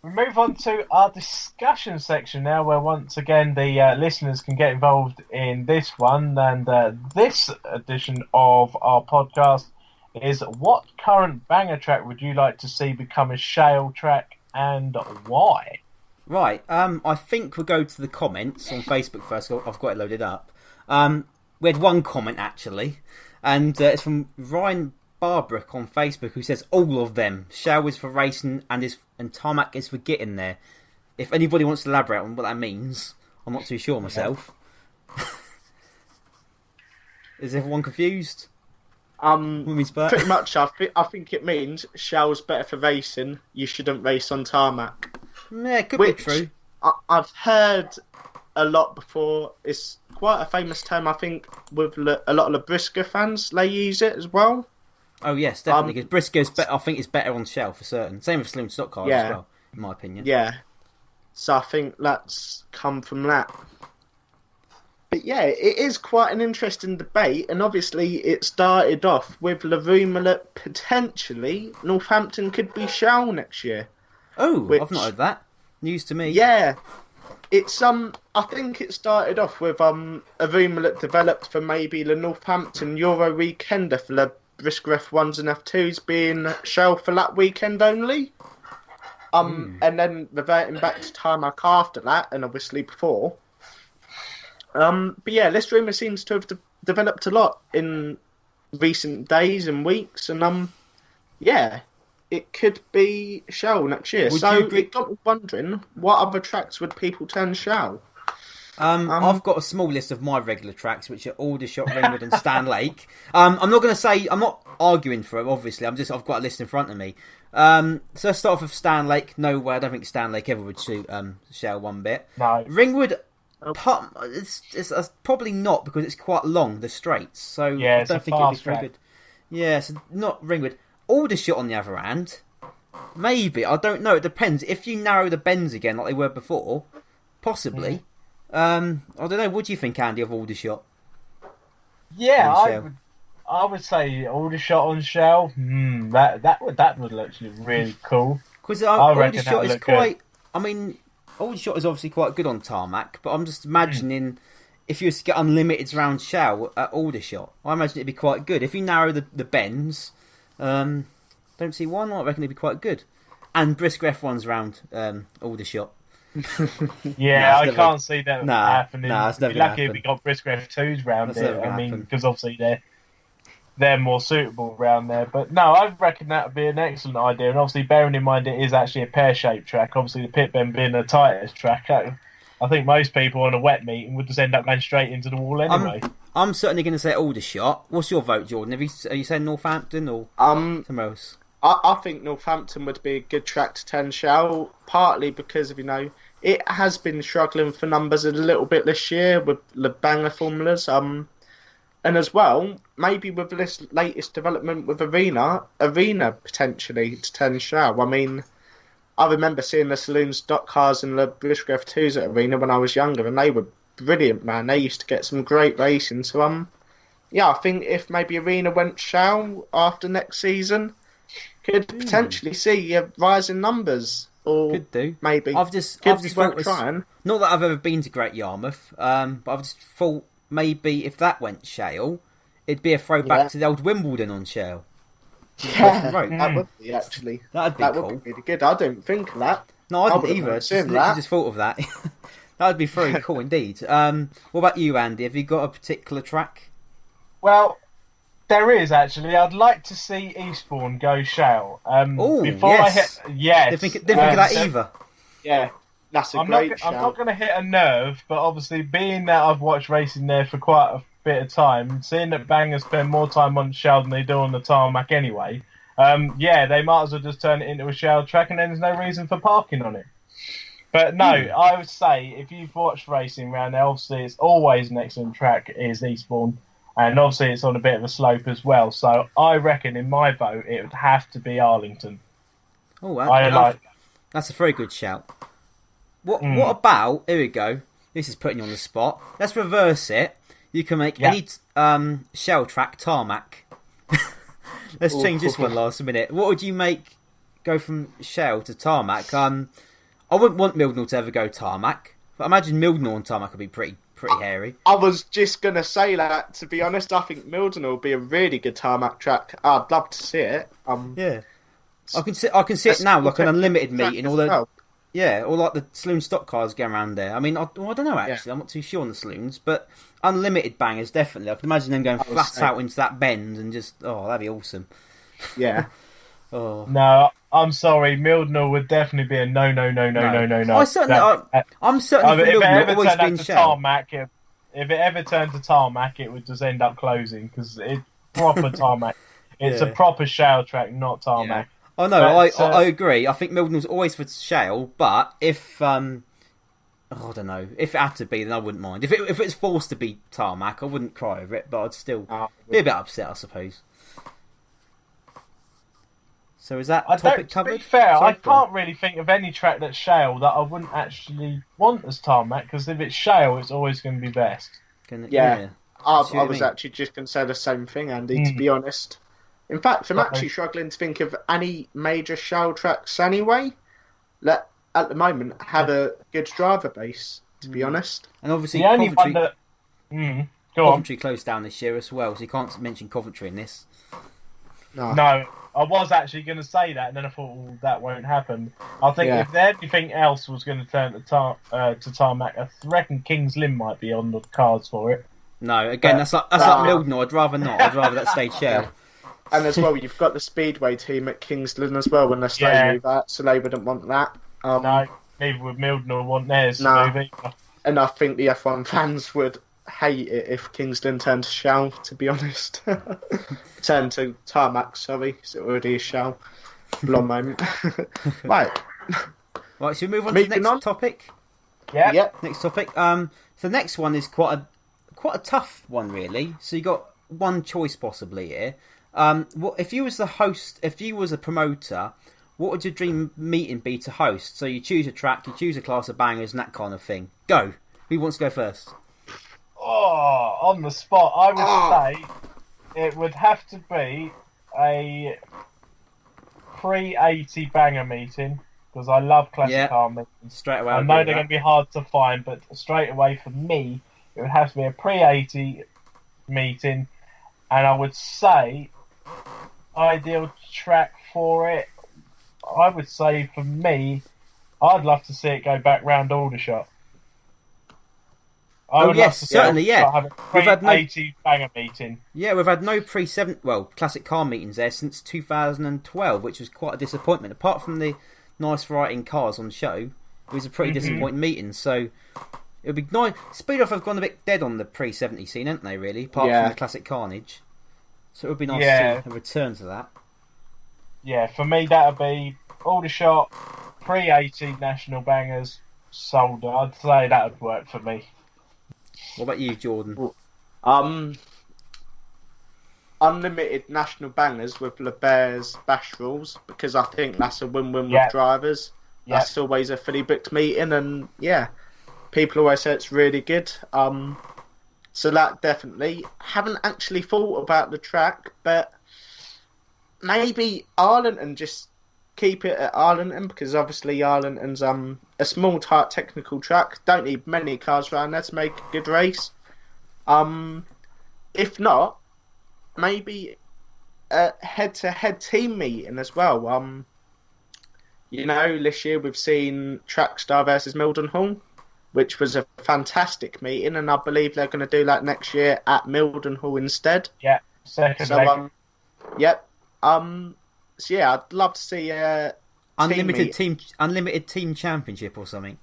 we move on to our discussion section now, where once again the listeners can get involved in this one. And this edition of our podcast is: what current banger track would you like to see become a shale track, and why? Right, I think we'll go to the comments on Facebook first. I've got it loaded up. We had one comment actually, and it's from Ryan Barbrick on Facebook, who says all of them. Shale is for racing and tarmac is for getting there. If anybody wants to elaborate on what that means, I'm not too sure myself. Is everyone confused? Pretty much. I think it means shale's better for racing. You shouldn't race on tarmac. Yeah, it could be true. I've heard a lot before. It's quite a famous term, I think, with a lot of the Brisker fans. They use it as well. Oh yes, definitely. Because Briscoe's I think it's better on shell for certain. Same with saloon stock cars as well, in my opinion. Yeah. So I think that's come from that. But yeah, it is quite an interesting debate, and obviously it started off with the rumour that potentially Northampton could be shell next year. Oh, I've not heard that. News to me. Yeah. It's I think it started off with a rumour that developed for maybe the Northampton Euro weekender for the Brisker F1s and F2s being shell for that weekend only. And then reverting back to tarmac after that, and obviously before. But yeah, this rumour seems to have developed a lot in recent days and weeks, and yeah, it could be shell next year. It got me wondering, what other tracks would people turn shell? I've got a small list of my regular tracks, which are Aldershot, Ringwood, and Stan Lake. I'm not going to say, I'm not arguing for it, obviously. I've got a list in front of me. So let's start off with Stan Lake. No way, I don't think Stan Lake ever would suit shell one bit. No. Ringwood, it's probably not, because it's quite long, the straights. So yeah, I don't think it'd be very good. Yeah, so not Ringwood. Aldershot, on the other hand, maybe. I don't know. It depends. If you narrow the bends again, like they were before, possibly. I don't know. What do you think, Andy, of Aldershot? Yeah, I would say Aldershot on shell. That would actually be really cool. Because Aldershot is quite. Good. I mean, Aldershot is obviously quite good on tarmac, but I'm just imagining if you were to get unlimiteds around shell at Aldershot, I imagine it'd be quite good. If you narrow the bends, don't see why not. I reckon it'd be quite good. And Brisker F1's around Aldershot. Yeah, I can't see that happening. It's never lucky if we got Brisker F2s round it. I mean, because obviously they're more suitable round there. But no, I reckon that would be an excellent idea. And obviously, bearing in mind it is actually a pear-shaped track. Obviously, the pit bend being the tightest track, I think most people on a wet meeting would just end up going straight into the wall anyway. I'm certainly going to say Aldershot. What's your vote, Jordan? Are you saying Northampton or somewhere else? I think Northampton would be a good track to turn shell, partly because of, it has been struggling for numbers a little bit this year with the banger formulas. And as well, maybe with this latest development with Arena potentially to turn shell. I mean, I remember seeing the saloon stock cars and the Brisker F2s at Arena when I was younger, and they were brilliant, man. They used to get some great racing. So, yeah, I think if maybe Arena went shell after next season, could potentially see a rise in numbers. Or could do. Maybe. I've just thought trying. Not that I've ever been to Great Yarmouth, but I've just thought maybe if that went shale, it'd be a throwback to the old Wimbledon on shale. Yeah, that would be actually. That'd be cool. Would be really good. I didn't think of that. No, I didn't either. Just thought of that. That would be very cool indeed. What about you, Andy? Have you got a particular track? Well, there is actually. I'd like to see Eastbourne go shale. Yes. Didn't think of that either. Yeah, that's a great shout. I'm not going to hit a nerve, but obviously, being that I've watched racing there for quite a bit of time, seeing that bangers spend more time on the shell than they do on the tarmac anyway, they might as well just turn it into a shell track, and then there's no reason for parking on it. But no, I would say if you've watched racing around there, obviously it's always an excellent track, is Eastbourne. And obviously it's on a bit of a slope as well. So I reckon in my vote it would have to be Arlington. Oh, that's a very good shout. What about, here we go, this is putting you on the spot. Let's reverse it. You can make any shell track tarmac. Let's change this one last minute. What would you make go from shell to tarmac? I wouldn't want Mildnor to ever go tarmac. But I imagine Mildnor on tarmac would be pretty hairy. I was just going to say that, to be honest. I think Mildon will be a really good tarmac track. I'd love to see it. Yeah. I can see it now, like an unlimited meeting, or the or like the saloon stock cars going around there. I mean, I don't know actually. I'm not too sure on the saloons, but unlimited bangers definitely. I can imagine them going flat out into that bend and just that'd be awesome. Yeah. No, I'm sorry. Mildnor would definitely be a no. I'm certainly for Mildnor always been tarmac. If it ever turned to tarmac, it would just end up closing because it's proper tarmac. It's a proper shale track, not tarmac. Yeah. Oh no, I agree. I think Mildnor's always for shale, but if I don't know, if it had to be, then I wouldn't mind. If it's forced to be tarmac, I wouldn't cry over it, but I'd still be a bit upset, I suppose. So is that topic covered? To be fair, I can't really think of any track that's shale that I wouldn't actually want as tarmac, because if it's shale, it's always going to be best. I was actually just going to say the same thing, Andy, to be honest. In fact, I'm actually struggling to think of any major shale tracks anyway that, at the moment, have a good driver base, to be honest. And obviously, the only one that... Coventry closed down this year as well, so you can't mention Coventry in this. No, I was actually going to say that, and then I thought, that won't happen. I think if anything else was going to turn to tarmac, I reckon King's Lynn might be on the cards for it. No, again, that's like Mildnor. I'd rather not. I'd rather that stayed shale. And as well, you've got the Speedway team at King's Lynn as well when they're slowly move that, so they wouldn't want that. No, neither would Mildnor want theirs to move either. And I think the F1 fans would hate it if King's Lynn turned to shale, to be honest. Turned to tarmac, sorry, because it already is shale. Blonde moment. Right, should we move on to the next topic? Yeah. Yep. Next topic. So the next one is quite a tough one, really. So you got one choice possibly here. What if you was the host? If you was a promoter, what would your dream meeting be to host? So you choose a track, you choose a class of bangers, and that kind of thing. Go. Who wants to go first? Oh, on the spot, I would say it would have to be a pre-80 banger meeting, because I love classic car meetings. Straight away, I know they're going to be hard to find, but straight away for me, it would have to be a pre-80 meeting, and I would say ideal track for it, I would say for me, I'd love to see it go back round Aldershot. Certainly. Have a pre-80 banger meeting. Yeah, we've had no classic car meetings there since 2012, which was quite a disappointment. Apart from the nice variety in cars on show, it was a pretty disappointing meeting. So it would be nice. Speed Off have gone a bit dead on the pre-70 scene, haven't they? Really, apart from the classic Carnage. So it would be nice to see a return to that. Yeah, for me that would be Aldershot, pre-80 national bangers, sold. I'd say that would work for me. What about you, Jordan? Unlimited national bangers with LeBear's bash rules, because I think that's a win-win with drivers. That's always a fully booked meeting, and people always say it's really good. So that definitely. Haven't actually thought about the track, but maybe Arlington, just keep it at Arlington, because obviously Arlington's a small, tight, technical track. Don't need many cars around there to make a good race. If not, maybe a head-to-head team meeting as well. This year we've seen Trackstar versus Mildenhall, which was a fantastic meeting, and I believe they're going to do that next year at Mildenhall instead. Yeah, second leg. So I'd love to see unlimited team championship or something.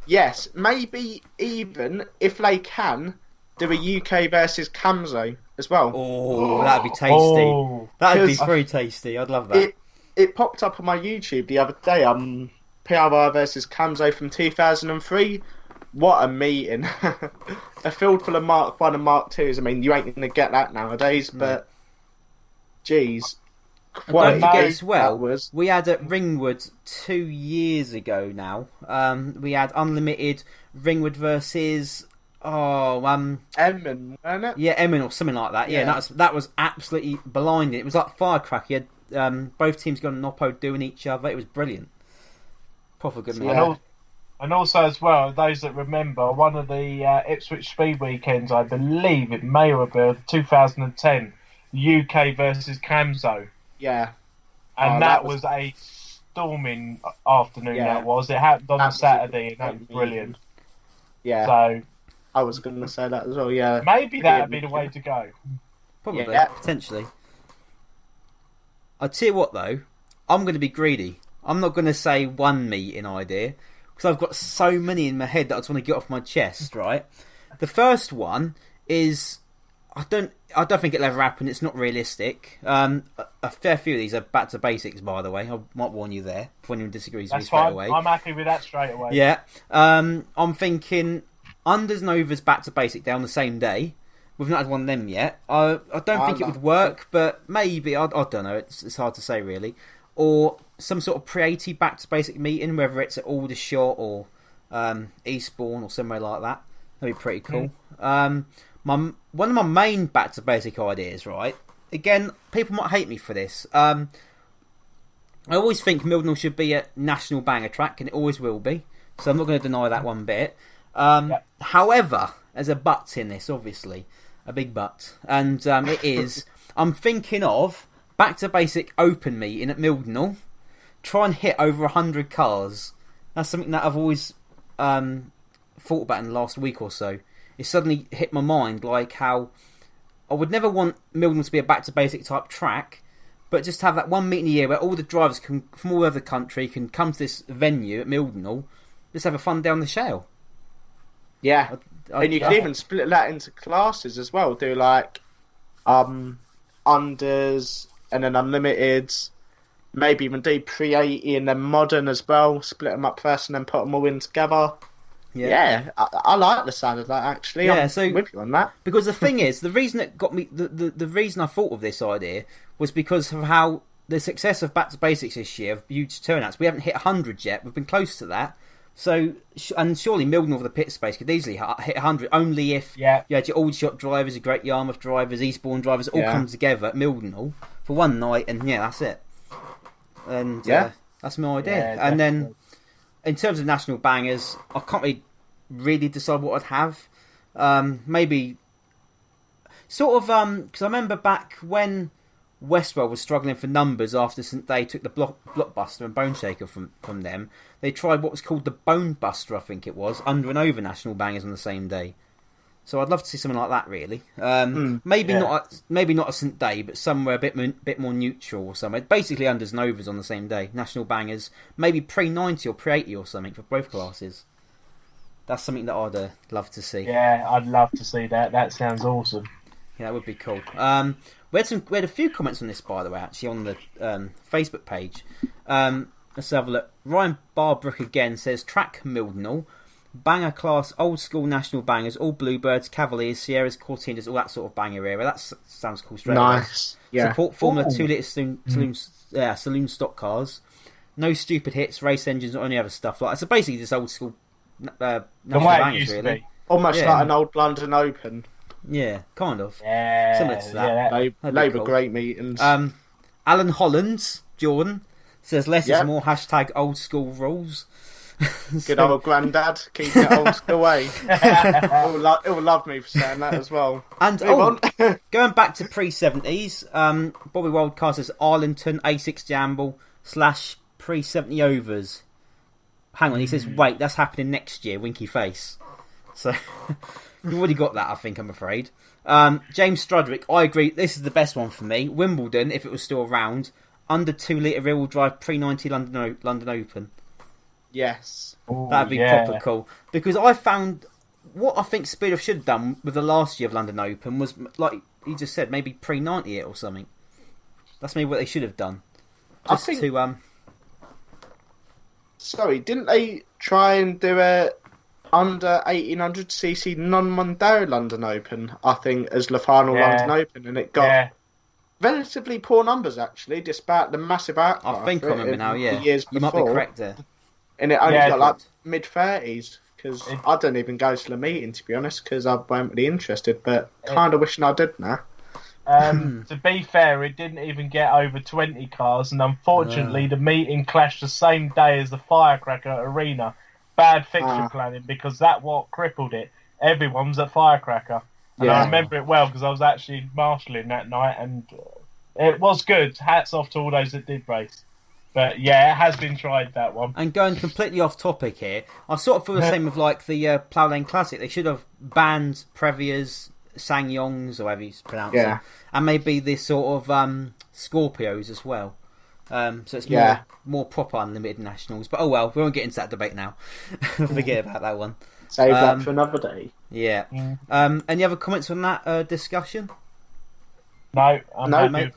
Yes, maybe even if they can do a UK versus Camzo as well. Oh, that'd be tasty. That'd be very tasty. I'd love that. It popped up on my YouTube the other day. PRR versus Camzo from 2003. What a meeting! A field full of Mark 1 and Mark 2s. I mean, you ain't going to get that nowadays, but geez. Don't forget as well, we had at Ringwood 2 years ago now. We had unlimited Ringwood versus Emin, wasn't it? Yeah, Emin or something like that. Yeah, that was absolutely blinding. It was like firecracker. You had both teams going on Oppo doing each other. It was brilliant. Proper good meat. Yeah. And also, as well, those that remember, one of the Ipswich Speed weekends, I believe it may have been 2010, UK versus Camso. Yeah. And that was a storming afternoon, Yeah. that was. It happened on the Absolutely Saturday, and that was brilliant. Yeah. So, I was going to say that as well, yeah. maybe that would be the way to go. Probably, Yeah. potentially. I'll tell you what, though. I'm going to be greedy. I'm not going to say one meeting idea, because I've got so many in my head that I just want to get off my chest, right? The first one is... I don't think it'll ever happen. It's not realistic. A fair few of these are back to basics, by the way. I might warn you there if anyone disagrees with me straight away. I'm happy with that straight away. Yeah. I'm thinking unders and overs back to basic day on the same day. We've not had one of them yet. I don't think it would work, but maybe. I don't know. It's hard to say, really. Or some sort of pre-80 back to basic meeting, whether it's at Aldershot or Eastbourne or somewhere like that. That'd be pretty cool. One of my main back to basic ideas, right? Again, people might hate me for this. I always think Mildenhall should be a national banger track, and it always will be. So I'm not going to deny that one bit. However, there's a but in this, obviously. A big but. And it is, I'm thinking of back to basic open meeting at Mildenhall. Try and hit over 100 cars. That's something that I've always thought about in the last week or so. It suddenly hit my mind, like how I would never want Mildenhall to be a back to basic type track, but just have that one meeting a year where all the drivers from all over the country can come to this venue at Mildenhall, just have a fun down the shale. Yeah, and you can even split that into classes as well. Do like unders and then unlimiteds. Maybe even do pre-80 and then modern as well. Split them up first and then put them all in together. Yeah, I like the sound of that, actually. Yeah, I'm with you on that. Because the thing is, the reason it got me, the reason I thought of this idea was because of how the success of Back to Basics this year, of huge turnouts. We haven't hit 100 yet. We've been close to that. So, and surely Mildenhall for the pit space could easily hit 100, only if you had your Aldershot drivers, your Great Yarmouth drivers, Eastbourne drivers all come together at Mildenhall for one night, and that's it. And that's my idea. Yeah, and then, in terms of national bangers, I can't really decide what I'd have. Maybe sort of because I remember back when Westwell was struggling for numbers after St Day took the Blockbuster and Bone Shaker from them. They tried what was called the Bone Buster, I think it was, under and over national bangers on the same day. So I'd love to see something like that, really. Maybe not a St Day, but somewhere a bit more neutral or somewhere. Basically unders and overs on the same day. National bangers, maybe pre-90 or pre-80 or something for both classes. That's something that I'd love to see. Yeah, I'd love to see that. That sounds awesome. Yeah, that would be cool. We had a few comments on this, by the way, actually, on the Facebook page. Let's have a look. Ryan Barbrook again says, track Mildenhall, banger class, old school national bangers, all Bluebirds, Cavaliers, Sierras, Cortinas, all that sort of banger era. That sounds cool straight away. Nice. Yeah. Support Formula 2 litre saloon stock cars. No stupid hits, race engines, or any other stuff like that. So basically, just old school national bangers, really. Almost like an old London Open. Yeah, kind of. Yeah, similar to that. Labour great meetings. Alan Hollands, Jordan, says less is more, hashtag old school rules. Good old granddad, keeping it old school way. He'll love me for saying that as well. And going back to pre-70s, Bobby Wildcard says Arlington, A6 Jamble / pre-70 overs. Hang on, he says, wait, that's happening next year, winky face. So, you've already got that, I think, I'm afraid. James Strudwick, I agree, this is the best one for me. Wimbledon, if it was still around, under 2 litre rear-wheel drive pre-90 London Open. Yes. Ooh, that'd be proper cool. Because I found what I think Speedoff should have done with the last year of London Open was, like he just said, maybe pre-90 it or something. That's maybe what they should have done. Just Sorry, didn't they try and do a under 1800cc non-Mondeo London Open, I think, as the final London Open, and it got relatively poor numbers, actually, despite the massive outcry. I think I remember now, the years you before. might be correct there. And it only got like mid-30s, because I don't even go to the meeting, to be honest, because I weren't really interested, but kind of wishing I did now. To be fair, it didn't even get over 20 cars, and unfortunately, the meeting clashed the same day as the Firecracker Arena. Bad fixture planning, because that what crippled it. Everyone was at Firecracker, and I remember it well because I was actually marshalling that night, and it was good. Hats off to all those that did race. But yeah, it has been tried, that one. And going completely off topic here, I sort of feel the same with like the Plough Lane Classic. They should have banned Previas, Sangyongs, or however you pronounce it, and maybe this sort of Scorpios as well. So it's more proper unlimited nationals. But oh well, we won't get into that debate now. Forget about that one. Save that for another day. Yeah. Any other comments on that discussion? No, I'm happy.